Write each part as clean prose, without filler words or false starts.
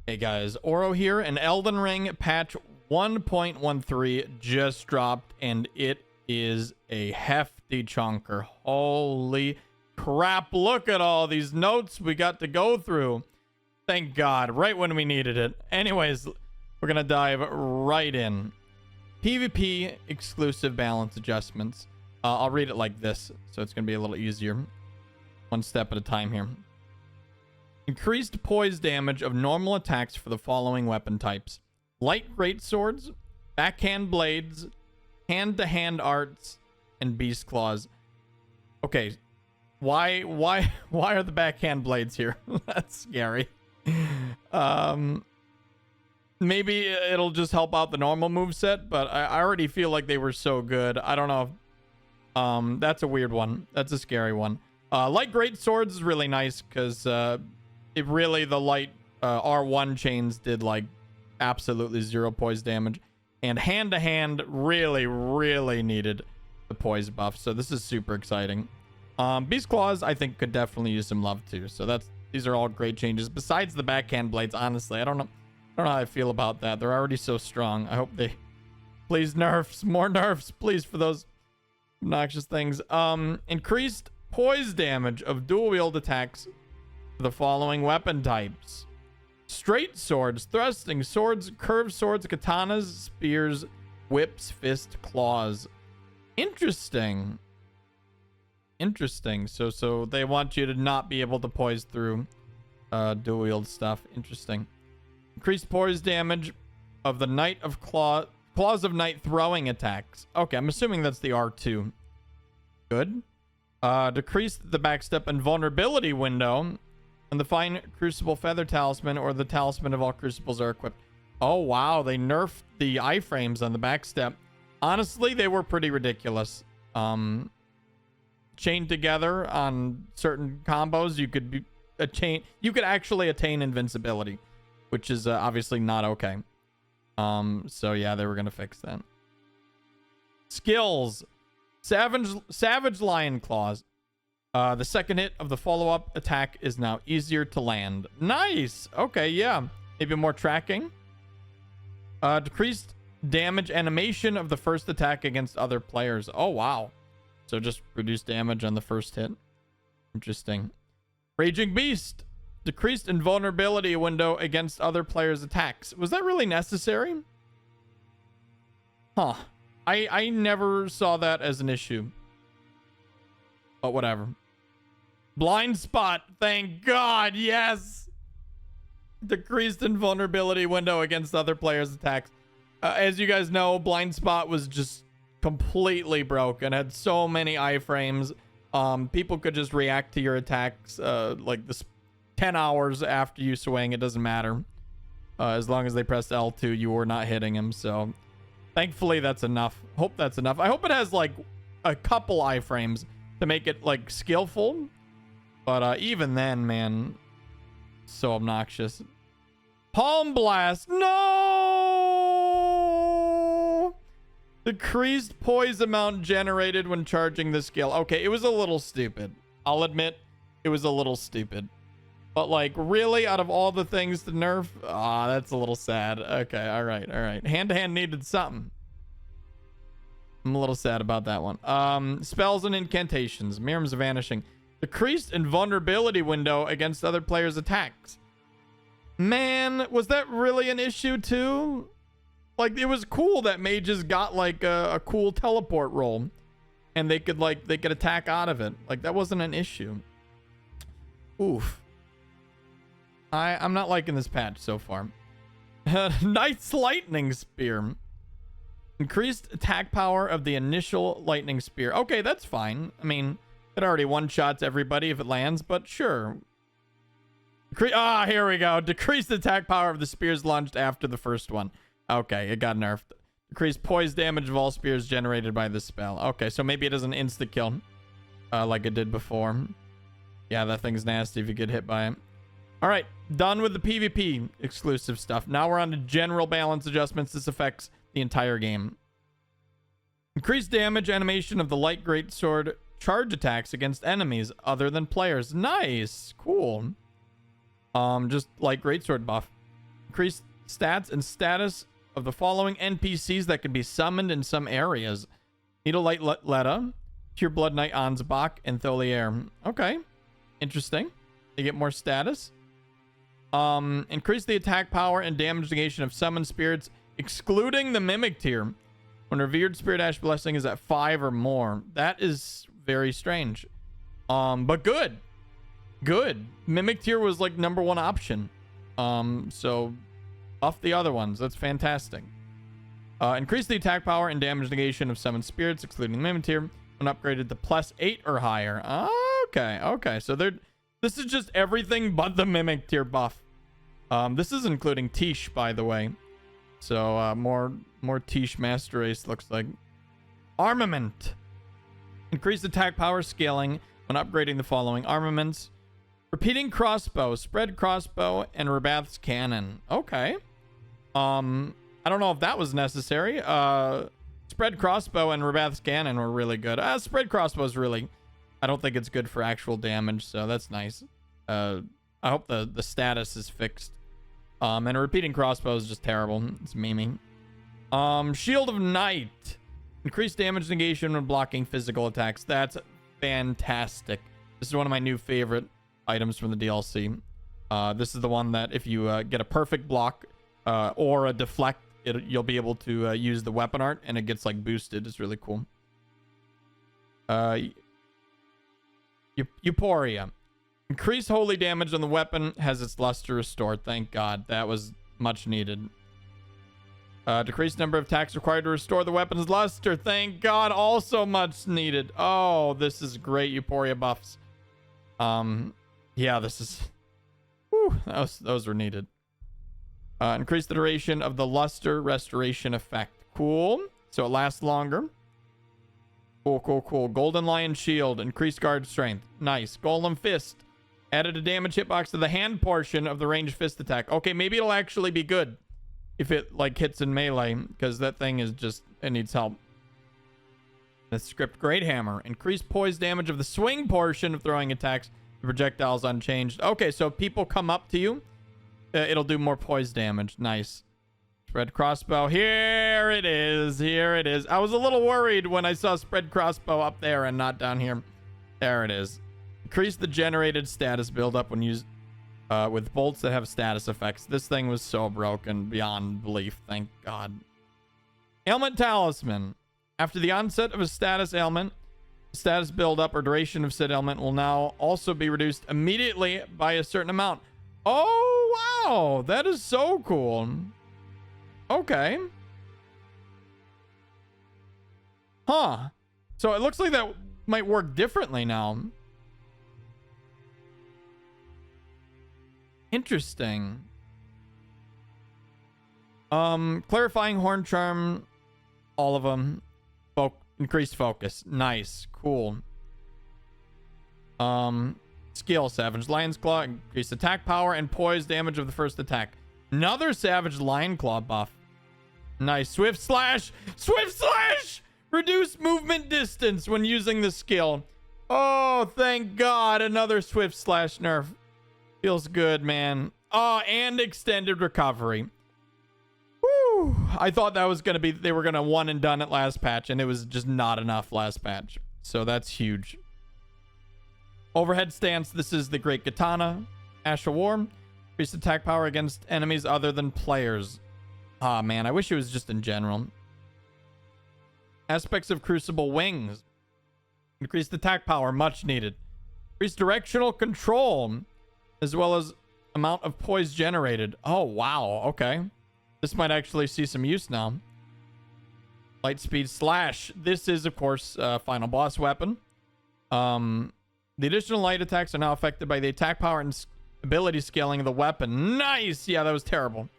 Hey guys, Oro here, and Elden Ring patch 1.13 just dropped, and it is a hefty chunker. Holy crap, look at all these notes we got to go through. Thank God, right when we needed it. Anyways, we're gonna dive right in. PvP exclusive balance adjustments. I'll read it like this, so it's gonna be a little easier. One step at a time here. Increased poise damage of normal attacks for the following weapon types: light greatswords, backhand blades, hand-to-hand arts, and beast claws. Okay, why are the backhand blades here? That's scary. Maybe it'll just help out the normal moveset, but I already feel like they were so good. I don't know. That's a weird one. That's a scary one. Light greatswords is really nice because it really, the light R1 chains did like absolutely zero poise damage, and hand to hand really needed the poise buff, so this is super exciting. Beast claws I think could definitely use some love too, so these are all great changes. Besides the backhand blades, honestly, I don't know how I feel about that. They're already so strong. I hope they please nerfs, more nerfs please for those obnoxious things. Increased poise damage of dual wield attacks for the following weapon types: straight swords, thrusting swords, curved swords, katanas, spears, whips, fist, claws. Interesting. So they want you to not be able to poise through dual wield stuff. Interesting. Increased poise damage of the Knight of Claws of Night throwing attacks. Okay, I'm assuming that's the R2. Good. Decreased the backstep and vulnerability window and the Fine Crucible Feather Talisman, or the Talisman of all Crucibles, are equipped. Oh, wow. They nerfed the iframes on the backstep. Honestly, they were pretty ridiculous. Chained together on certain combos, you could actually attain invincibility, which is obviously not okay. So yeah, they were going to fix that. Skills. Savage Lion Claws. The second hit of the follow-up attack is now easier to land. Nice. Okay, yeah. Maybe more tracking. Decreased damage animation of the first attack against other players. Oh, wow. So just reduce damage on the first hit. Interesting. Raging Beast. Decreased invulnerability window against other players' attacks. Was that really necessary? Huh. I never saw that as an issue. But whatever. Blind Spot. Thank God. Yes. Decreased invulnerability window against other players' attacks. As you guys know, Blind Spot was just completely broken. Had so many iframes. People could just react to your attacks like this 10 hours after you swing. It doesn't matter. As long as they pressed L2, you were not hitting him. So thankfully that's enough. Hope that's enough. I hope it has like a couple iframes to make it like skillful. But even then, man, so obnoxious. Palm Blast. No! Decreased poise amount generated when charging the skill. Okay, it was a little stupid. I'll admit it was a little stupid. But like, really, out of all the things to nerf? Ah, that's a little sad. Okay, all right. Hand-to-hand needed something. I'm a little sad about that one. Spells and incantations. Miriam's Vanishing. Decreased invulnerability window against other players' attacks. Man, was that really an issue too? Like, it was cool that mages got like a cool teleport roll, and they could attack out of it. Like, that wasn't an issue. Oof. I'm not liking this patch so far. Knight's Lightning Spear. Increased attack power of the initial lightning spear. Okay, that's fine. I mean, it already one-shots everybody if it lands, but sure. Here we go. Decreased attack power of the spears launched after the first one. Okay, it got nerfed. Decreased poise damage of all spears generated by this spell. Okay, so maybe it doesn't insta-kill like it did before. Yeah, that thing's nasty if you get hit by it. All right, done with the PvP exclusive stuff. Now we're on to general balance adjustments. This affects the entire game. Increased damage animation of the light greatsword charge attacks against enemies other than players. Nice. Cool. Just light greatsword buff. Increased stats and status of the following NPCs that can be summoned in some areas. Needle-Light Letta, Pure Blood Knight Ansbach, and Tholier. Okay. Interesting. They get more status. Increase the attack power and damage negation of summoned spirits, excluding the Mimic tier. When Revered Spirit Ash Blessing is at 5 or more. That is very strange. But good. Good. Mimic tier was like #1 option. So buff the other ones. That's fantastic. Increase the attack power and damage negation of summoned spirits, excluding the Mimic tier, when upgraded to +8 or higher. Okay. So this is just everything but the Mimic tier buff. This is including Tish, by the way. So more Tish Master Race looks like. Armament. Increase attack power scaling when upgrading the following armaments. Repeating crossbow, spread crossbow, and Rabath's cannon. Okay. I don't know if that was necessary. Spread crossbow and Rabath's cannon were really good. Spread crossbow is really... I don't think it's good for actual damage, so that's nice. I hope the status is fixed. And a repeating crossbow is just terrible. It's memey. Shield of Night. Increased damage negation when blocking physical attacks. That's fantastic. This is one of my new favorite items from the DLC. This is the one that if you get a perfect block or a deflect, you'll be able to use the weapon art, and it gets like boosted. It's really cool. Euphoria. Increase holy damage on the weapon, has its luster restored. Thank God. That was much needed. Decreased number of attacks required to restore the weapon's luster. Thank God. Also much needed. Oh, this is great. Euphoria buffs. Yeah, this is... Whew, those were needed. Increase the duration of the luster restoration effect. Cool. So it lasts longer. Cool. Golden Lion Shield. Increased guard strength. Nice. Golem Fist. Added a damage hitbox to the hand portion of the ranged fist attack. Okay, maybe it'll actually be good if it like hits in melee, because that thing is just... It needs help. The Script Great Hammer. Increased poise damage of the swing portion of throwing attacks. The projectiles unchanged. Okay, so if people come up to you, it'll do more poise damage. Nice. Spread crossbow. Here it is. I was a little worried when I saw spread crossbow up there and not down here. There it is. Increase the generated status buildup when used with bolts that have status effects. This thing was so broken beyond belief. Thank God. Ailment Talisman. After the onset of a status ailment, status buildup or duration of said ailment will now also be reduced immediately by a certain amount. Oh, wow. That is so cool. Okay. Huh. So it looks like that might work differently now. Interesting. Clarifying Horn Charm. All of them. Increased focus. Nice. Cool. Skill. Savage Lion's Claw. Increased attack power and poise damage of the first attack. Another Savage Lion Claw buff. Nice. Swift Slash. Reduce movement distance when using the skill. Oh, thank God. Another Swift Slash nerf. Feels good, man. Oh, and extended recovery. Woo. I thought that was going to be... They were going to one and done it last patch, and it was just not enough last patch. So that's huge. Overhead stance. This is the Great Katana. Ash of War. Increased attack power against enemies other than players. Ah, man. I wish it was just in general. Aspects of Crucible Wings. Increased attack power. Much needed. Increased directional control, as well as amount of poise generated. Oh, wow. Okay. This might actually see some use now. Light Speed Slash. This is, of course, final boss weapon. The additional light attacks are now affected by the attack power and ability scaling of the weapon. Nice! Yeah, that was terrible.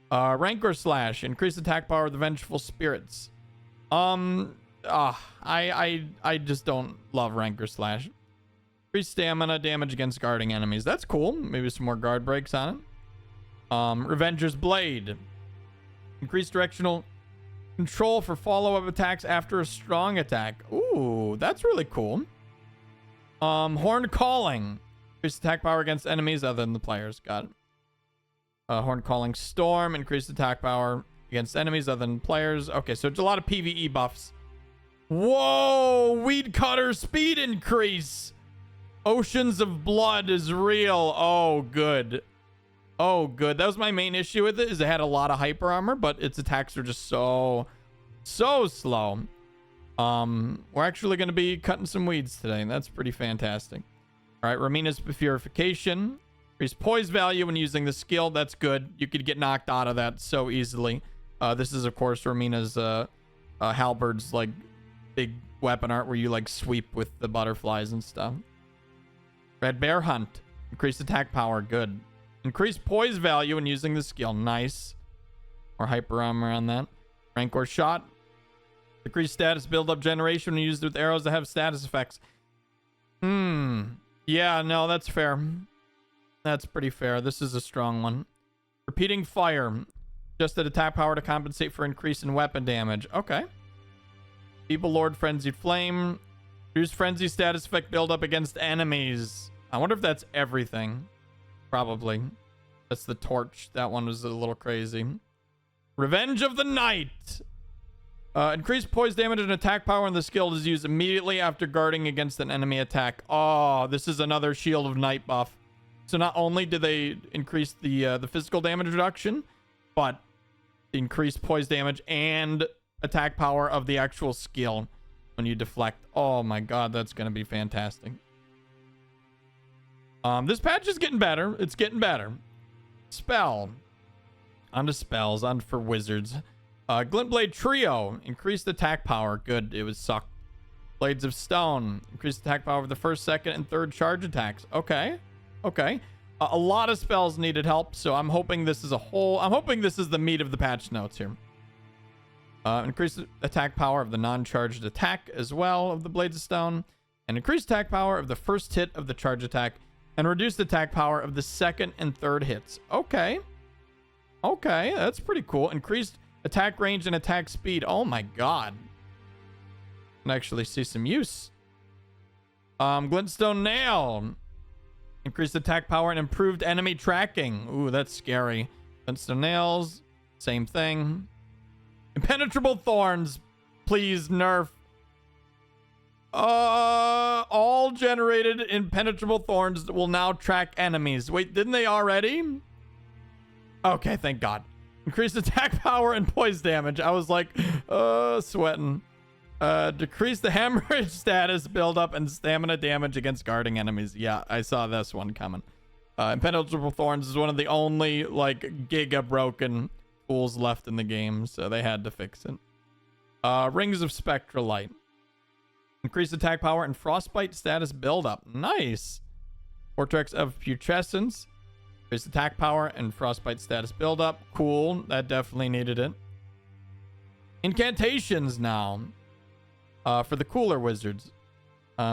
Rancor Slash. Increased attack power of the Vengeful Spirits. I just don't love Rancor Slash. Increased stamina, damage against guarding enemies. That's cool. Maybe some more guard breaks on it. Revenger's Blade. Increased directional control for follow-up attacks after a strong attack. Ooh, that's really cool. Horn Calling. Increased attack power against enemies other than the players. Got it. Horn Calling Storm, increased attack power against enemies other than players. Okay, so it's a lot of PvE buffs. Whoa! Weed Cutter speed increase. Oceans of Blood is real. Oh, good. Oh, good. That was my main issue with it, is it had a lot of hyper armor, but its attacks are just so slow. We're actually going to be cutting some weeds today, and that's pretty fantastic. All right, Ramina's Purification. Increase poise value when using the skill. That's good. You could get knocked out of that so easily. This is, of course, Ramina's halberd's, like, big weapon art where you, like, sweep with the butterflies and stuff. Red Bear Hunt. Increased attack power. Good. Increased poise value when using the skill. Nice. Or hyper armor on that. Rancor Shot. Decreased status build-up generation when used with arrows that have status effects. Yeah, no, that's fair. That's pretty fair. This is a strong one. Repeating Fire. Adjusted attack power to compensate for increase in weapon damage. Okay. Feeble Lord Frenzied Flame. Use Frenzy status effect build-up against enemies. I wonder if that's everything. Probably. That's the torch. That one was a little crazy. Revenge of the Night. Increased poise damage and attack power when the skill is used immediately after guarding against an enemy attack. Oh, this is another Shield of Night buff. So not only do they increase the physical damage reduction, but the increased poise damage and attack power of the actual skill when you deflect. Oh my god, that's going to be fantastic. This patch is getting better. It's getting better. Spell. On to spells. On for wizards. Glintblade Trio. Increased attack power. Good. It was sucked. Blades of Stone. Increased attack power of the first, second, and third charge attacks. Okay. Okay. A lot of spells needed help, so I'm hoping this is I'm hoping this is the meat of the patch notes here. Increased attack power of the non-charged attack as well of the Blades of Stone. And increased attack power of the first hit of the charge attack. And reduced attack power of the second and third hits. Okay. Okay, that's pretty cool. Increased attack range and attack speed. Oh my god. Can actually see some use. Glintstone Nail. Increased attack power and improved enemy tracking. Ooh, that's scary. Glintstone Nails. Same thing. Impenetrable Thorns. Please nerf. All generated impenetrable thorns will now track enemies. Wait, didn't they already? Okay, thank God. Increased attack power and poise damage. I was like, sweating. Decrease the hemorrhage status buildup and stamina damage against guarding enemies. Yeah, I saw this one coming. Impenetrable Thorns is one of the only, like, giga broken tools left in the game, so they had to fix it. Rings of Spectral Light. Increased attack power and frostbite status buildup. Nice. Vortex of Putrescence. Increased attack power and frostbite status buildup. Cool. That definitely needed it. Incantations now. For the cooler wizards.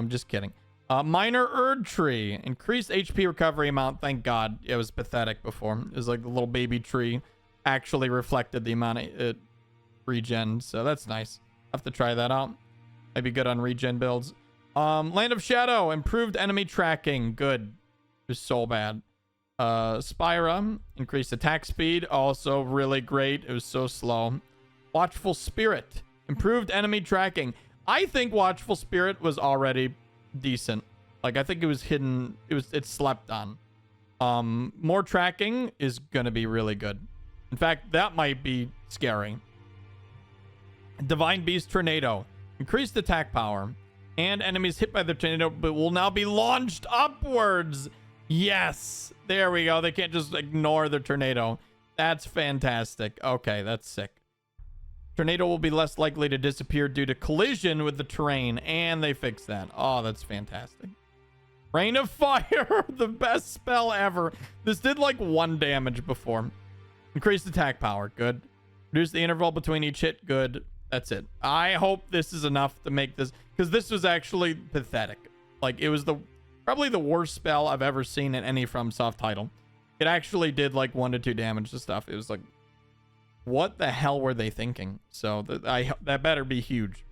Just kidding. Minor Erd Tree. Increased HP recovery amount. Thank God. It was pathetic before. It was like the little baby tree. Actually reflected the amount of regen. So that's nice. Have to try that out. Might be good on regen builds. Land of Shadow. Improved enemy tracking. Good. It was so bad. Spira. Increased attack speed. Also really great. It was so slow. Watchful Spirit. Improved enemy tracking. I think Watchful Spirit was already decent. Like, I think it was hidden. It slept on. More tracking is going to be really good. In fact, that might be scary. Divine Beast Tornado. Increased attack power. And enemies hit by the tornado but will now be launched upwards. Yes. There we go. They can't just ignore the tornado. That's fantastic. Okay, that's sick. Tornado will be less likely to disappear due to collision with the terrain. And they fixed that. Oh, that's fantastic. Rain of Fire. The best spell ever. This did like 1 damage before. Increased attack power. Good. Reduce the interval between each hit. Good. That's it. I hope this is enough to make this, because this was actually pathetic. Like, it was probably the worst spell I've ever seen in any FromSoft title. It actually did like 1 to 2 damage to stuff. It was like, what the hell were they thinking? So that better be huge,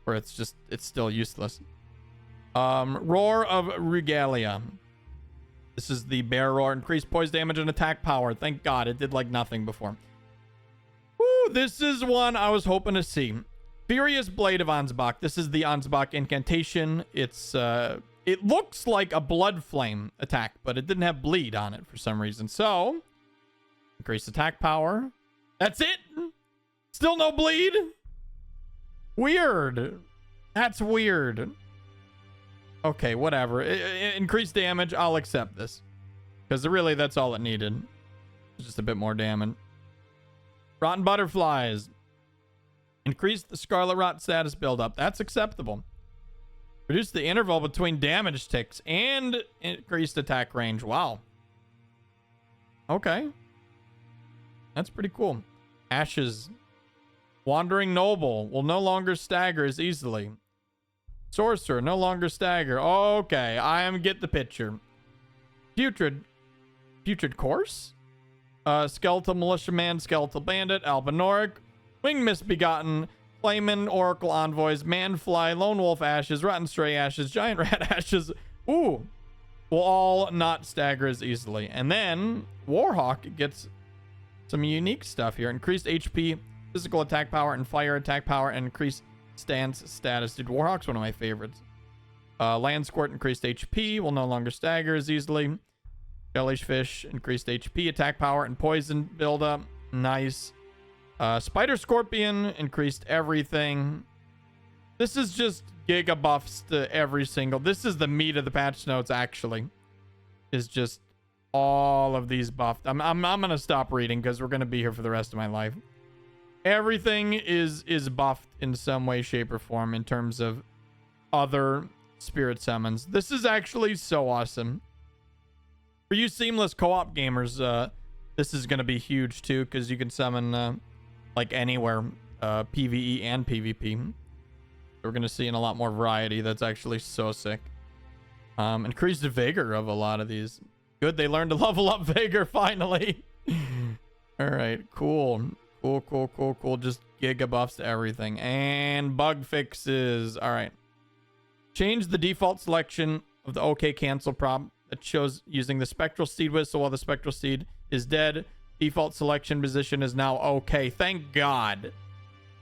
or it's still useless. Roar of Regalia. This is the Bear Roar. Increased poise damage and attack power. Thank God. It did like nothing before. Woo, this is one I was hoping to see. Furious Blade of Ansbach. This is the Ansbach incantation. It's it looks like a blood flame attack, but it didn't have bleed on it for some reason. So, increased attack power. That's it. Still no bleed. Weird. That's weird. Okay, whatever. Increased damage. I'll accept this. Because really, that's all it needed. Just a bit more damage. Rotten Butterflies. Increase the Scarlet Rot status buildup. That's acceptable. Reduce the interval between damage ticks and increased attack range. Wow. Okay. That's pretty cool. Ashes. Wandering Noble will no longer stagger as easily. Sorcerer, no longer stagger. Okay, I am get the picture. Putrid Course? Skeletal Militiaman, Skeletal Bandit, Albinoric, Winged Misbegotten, Flamin, Oracle Envoys, Manfly, Lone Wolf Ashes, Rotten Stray Ashes, Giant Rat Ashes. Ooh. Will all not stagger as easily. And then Warhawk gets some unique stuff here. Increased HP, physical attack power, and fire attack power, and increased stance status. Dude, Warhawk's one of my favorites. Land Squirt, increased HP, will no longer stagger as easily. Jellyfish, increased HP, attack power, and poison buildup. Nice. Spider Scorpion, increased everything. This is just giga buffs to every single. This is the meat of the patch notes, actually. Is just all of these buffed. I'm gonna stop reading because we're gonna be here for the rest of my life. Everything is buffed in some way, shape, or form in terms of other spirit summons. This is actually so awesome. For you seamless co-op gamers, this is going to be huge too, because you can summon like anywhere, PvE and PvP. We're going to see in a lot more variety. That's actually so sick. Increased the vigor of a lot of these. Good, they learned to level up vigor finally. All right, cool. Cool. Just giga buffs to everything. And bug fixes. All right. Change the default selection of the OK cancel prop that shows using the Spectral Seed Whistle while the Spectral Seed is dead. Default selection position is now OK. Thank God.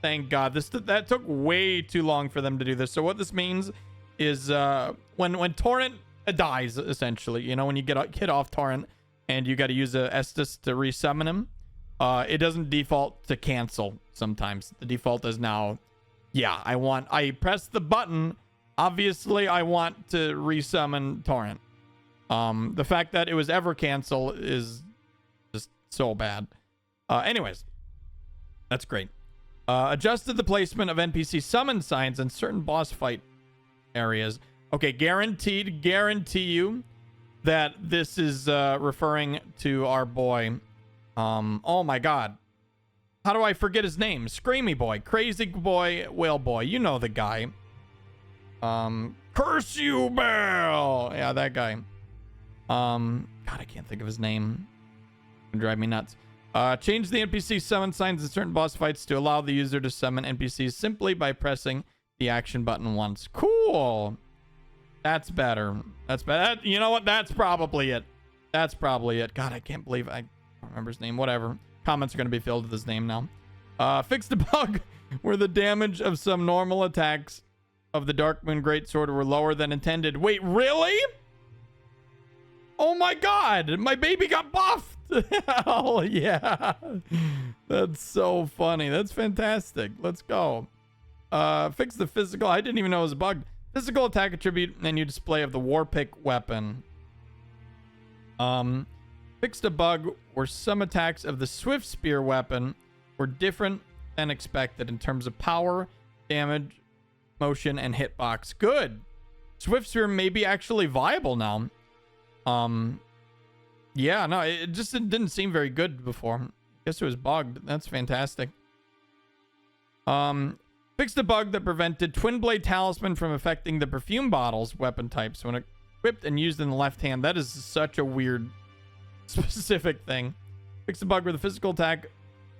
Thank God. That took way too long for them to do this. So what this means is when Torrent dies, essentially, you know, when you get off Torrent and you got to use a Estus to resummon him, it doesn't default to cancel sometimes. The default is now, yeah, I press the button. Obviously, I want to resummon Torrent. The fact that it was ever cancel is just so bad. Anyways, that's great. Adjusted the placement of NPC summon signs in certain boss fight areas. Okay, guarantee you that this is referring to our boy. Oh my God. How do I forget his name? Screamy Boy, Crazy Boy, Whale Boy. You know the guy. Curse you, Bell. Yeah, that guy. God, I can't think of his name. It drive me nuts. Change the NPC summon signs in certain boss fights to allow the user to summon NPCs simply by pressing the action button once. Cool. That's better. That's better. You know what? That's probably it. God, I can't believe I don't remember his name. Whatever. Comments are going to be filled with his name now. Fix the bug where the damage of some normal attacks of the Dark Moon Greatsword were lower than intended. Wait, really? Oh my God, my baby got buffed. Oh yeah. That's so funny. That's fantastic. Let's go. Fix the physical. I didn't even know it was bugged. Physical attack attribute menu display of the Warpick weapon. Fixed a bug where some attacks of the Swift Spear weapon were different than expected in terms of power, damage, motion, and hitbox. Good. Swift Spear may be actually viable now. Yeah, no, it didn't seem very good before. Guess it was bugged. That's fantastic. Fixed a bug that prevented Twin Blade Talisman from affecting the perfume bottle's weapon types when equipped and used in the left hand. That is such a weird specific thing. Fixed a bug where the physical attack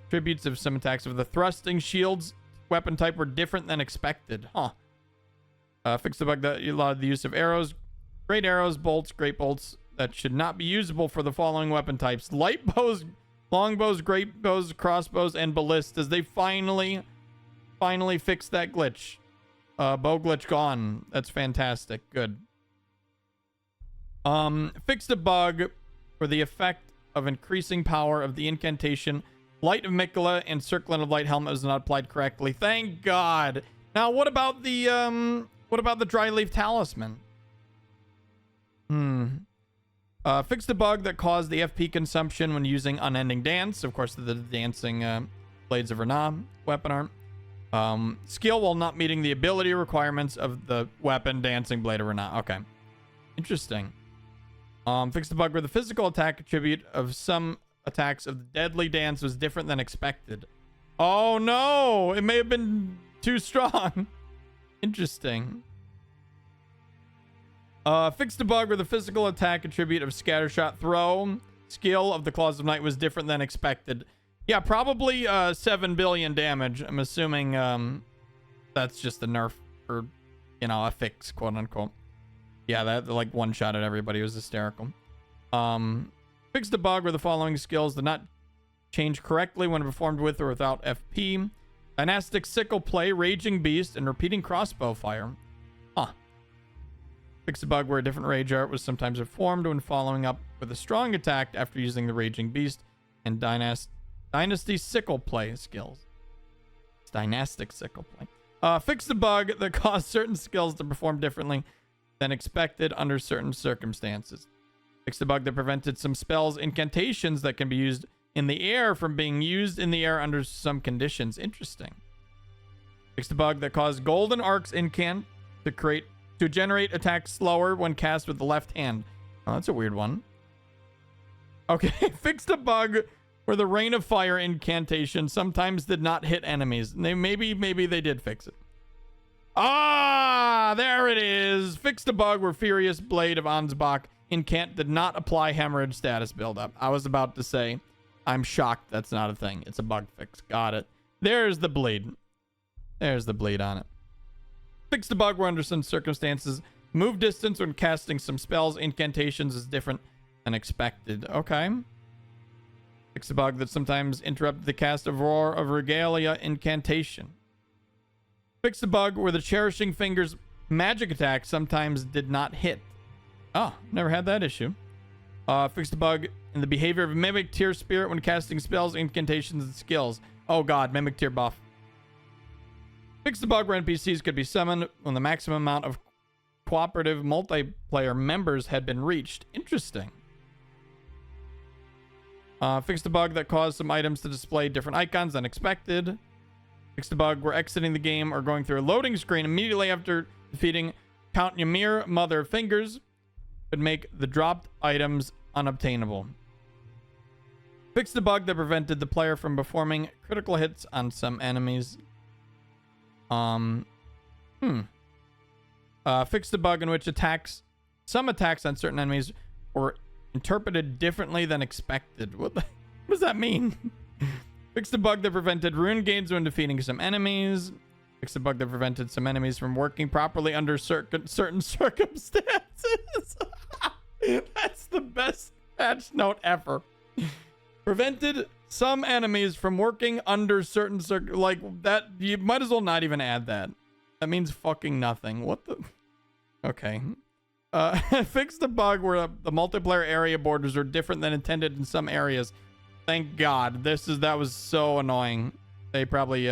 attributes of some attacks of the thrusting shields weapon type were different than expected. Fixed a bug that allowed the use of arrows, great arrows, bolts, great bolts that should not be usable for the following weapon types: light bows, longbows, great bows, crossbows, and ballistas. They finally fixed that glitch. Bow glitch gone. That's fantastic. Good. Fixed a bug for the effect of increasing power of the incantation Light of Mikola and Circlet of Light helmet was not applied correctly. Thank God. Now, what about the dry leaf talisman? Fixed a bug that caused the FP consumption when using Unending Dance. Of course, the dancing Blades of Renah weapon art. Skill while not meeting the ability requirements of the weapon Dancing Blade of Renah. Okay. Interesting. Fixed a bug where the physical attack attribute of some attacks of the Deadly Dance was different than expected. Oh no! It may have been too strong. Interesting. Fixed a bug where the physical attack attribute of Scattershot Throw skill of the Claws of Night was different than expected. Yeah, probably 7 billion damage. I'm assuming that's just a nerf or, you know, a fix, quote unquote. Yeah, that like one-shot at everybody was hysterical. Fixed a bug where the following skills did not change correctly when performed with or without FP. Dynastic Sickle Play, Raging Beast, and Repeating Crossbow Fire. Fixed a bug where a different rage art was sometimes performed when following up with a strong attack after using the Raging Beast and Dynasty Sickle Play skills. It's Dynastic Sickle Play. Fixed a bug that caused certain skills to perform differently than expected under certain circumstances. Fixed a bug that prevented some spells, incantations that can be used in the air from being used in the air under some conditions. Interesting. Fixed a bug that caused Golden Arcs incant to generate attacks slower when cast with the left hand. Oh, that's a weird one. Okay, fixed a bug where the Rain of Fire incantation sometimes did not hit enemies. Maybe they did fix it. Ah, there it is. Fixed a bug where Furious Blade of Ansbach incant did not apply hemorrhage status buildup. I was about to say, I'm shocked that's not a thing. It's a bug fix. Got it. There's the bleed. There's the bleed on it. Fixed a bug where under some circumstances, move distance when casting some spells, incantations is different than expected. Okay. Fixed a bug that sometimes interrupted the cast of Roar of Regalia incantation. Fixed a bug where the Cherishing Fingers magic attack sometimes did not hit. Oh, never had that issue. Fixed a bug in the behavior of Mimic Tier Spirit when casting spells, incantations, and skills. Oh god, Mimic Tier buff. Fixed a bug where NPCs could be summoned when the maximum amount of cooperative multiplayer members had been reached. Interesting. Fixed a bug that caused some items to display different icons than expected. Fixed a bug where exiting the game or going through a loading screen immediately after defeating Count Ymir, Mother of Fingers, would make the dropped items unobtainable. Fixed a bug that prevented the player from performing critical hits on some enemies. Fixed a bug in which some attacks on certain enemies were interpreted differently than expected. What does that mean? Fixed a bug that prevented rune gains when defeating some enemies. Fixed a bug that prevented some enemies from working properly under certain circumstances. That's the best patch note ever. Prevented some enemies from working under certain like that. You might as well not even add that. That means fucking nothing. What the? Okay. Fixed a bug where the multiplayer area borders are different than intended in some areas. Thank God. That was so annoying. They probably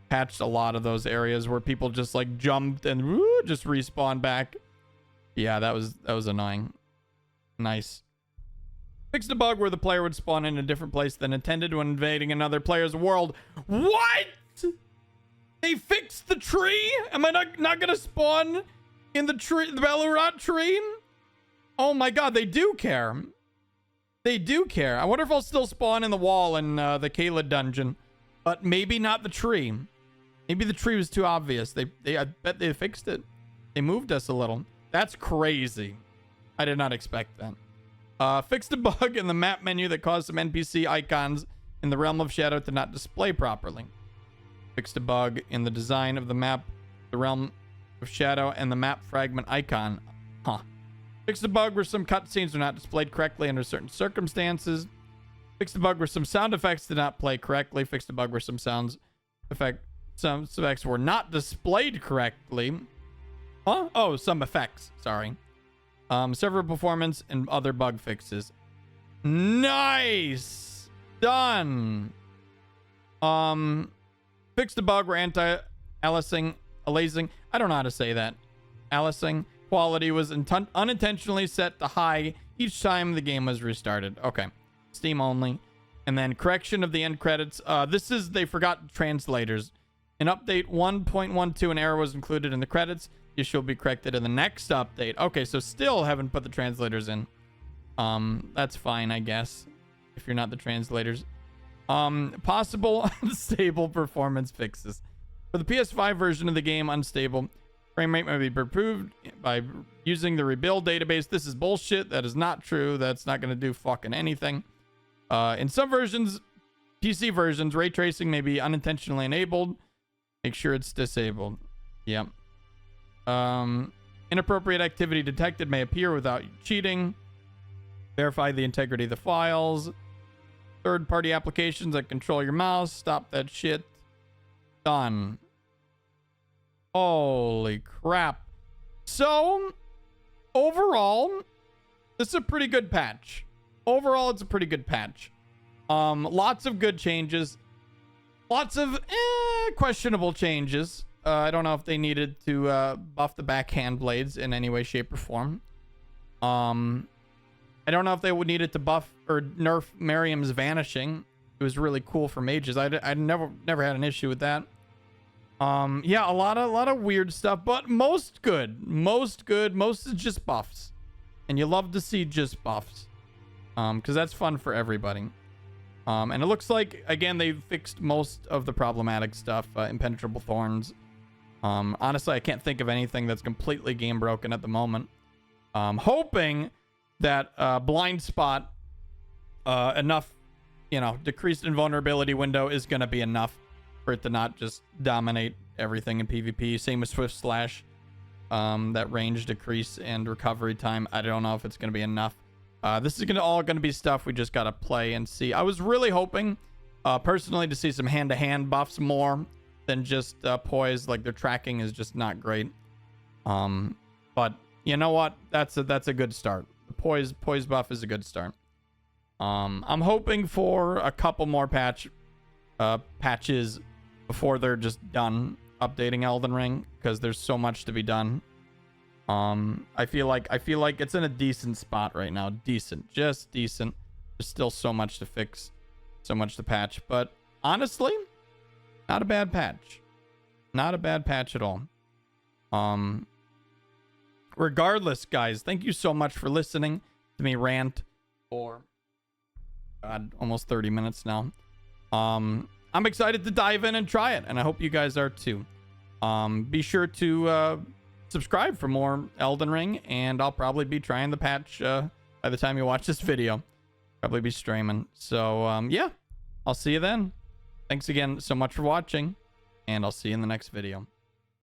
patched a lot of those areas where people just like jumped and just respawned back. Yeah, that was annoying. Nice. Fixed a bug where the player would spawn in a different place than intended when invading another player's world. What? They fixed the tree? Am I not gonna spawn in the tree, the Balurat tree? Oh my god, they do care. They do care. I wonder if I'll still spawn in the wall in the Kayla dungeon, but maybe not the tree. Maybe the tree was too obvious. I bet they fixed it. They moved us a little. That's crazy. I did not expect that. Fixed a bug in the map menu that caused some NPC icons in the Realm of Shadow to not display properly. Fixed a bug in the design of the map, the Realm of Shadow, and the map fragment icon. Fixed a bug where some cutscenes are not displayed correctly under certain circumstances. Fixed a bug where some sound effects did not play correctly. Fixed a bug where some effects were not displayed correctly. Huh? Oh, some effects. Sorry. Server performance and other bug fixes. Nice. Done. Fixed a bug where anti-aliasing, I don't know how to say that. Aliasing quality was unintentionally set to high each time the game was restarted. Okay. Steam only. And then correction of the end credits. They forgot translators. In update 1.12, an error was included in the credits. The issue will be corrected in the next update. Okay, so still haven't put the translators in. That's fine, I guess, if you're not the translators. Possible unstable performance fixes. For the PS5 version of the game, unstable frame rate may be improved by using the rebuild database. This is bullshit. That is not true. That's not going to do fucking anything. In some versions, PC versions, ray tracing may be unintentionally enabled. Make sure it's disabled. Yep. Inappropriate activity detected may appear without cheating. Verify the integrity of the files. Third-party applications that control your mouse. Stop that shit. Done. Holy crap. So, overall, this is a pretty good patch. Overall, it's a pretty good patch. Lots of good changes. Lots of questionable changes. I don't know if they needed to buff the backhand blades in any way, shape, or form. I don't know if they would needed to buff or nerf Miriam's vanishing. It was really cool for mages. I never had an issue with that. Yeah, a lot of weird stuff, but most good. Most good. Most is just buffs. And you love to see just buffs. Because that's fun for everybody. And it looks like, again, they fixed most of the problematic stuff. Impenetrable thorns. Honestly, I can't think of anything that's completely game broken at the moment. Hoping that blind spot, enough, decreased invulnerability window is going to be enough for it to not just dominate everything in PvP. Same with Swift Slash. That range decrease and recovery time. I don't know if it's going to be enough. This is all going to be stuff we just got to play and see. I was really hoping, personally, to see some hand-to-hand buffs more than just poise. Like, their tracking is just not great. But you know what? That's a good start. The poise buff is a good start. I'm hoping for a couple more patches before they're just done updating Elden Ring, because there's so much to be done. I feel like it's in a decent spot right now. Just decent. There's still so much to fix, so much to patch, but honestly, not a bad patch. Not a bad patch at all. Regardless, guys, thank you so much for listening to me rant for almost 30 minutes now. I'm excited to dive in and try it, and I hope you guys are too. Be sure to subscribe for more Elden Ring, and I'll probably be trying the patch by the time you watch this video. Probably be streaming. So, yeah, I'll see you then. Thanks again so much for watching, and I'll see you in the next video.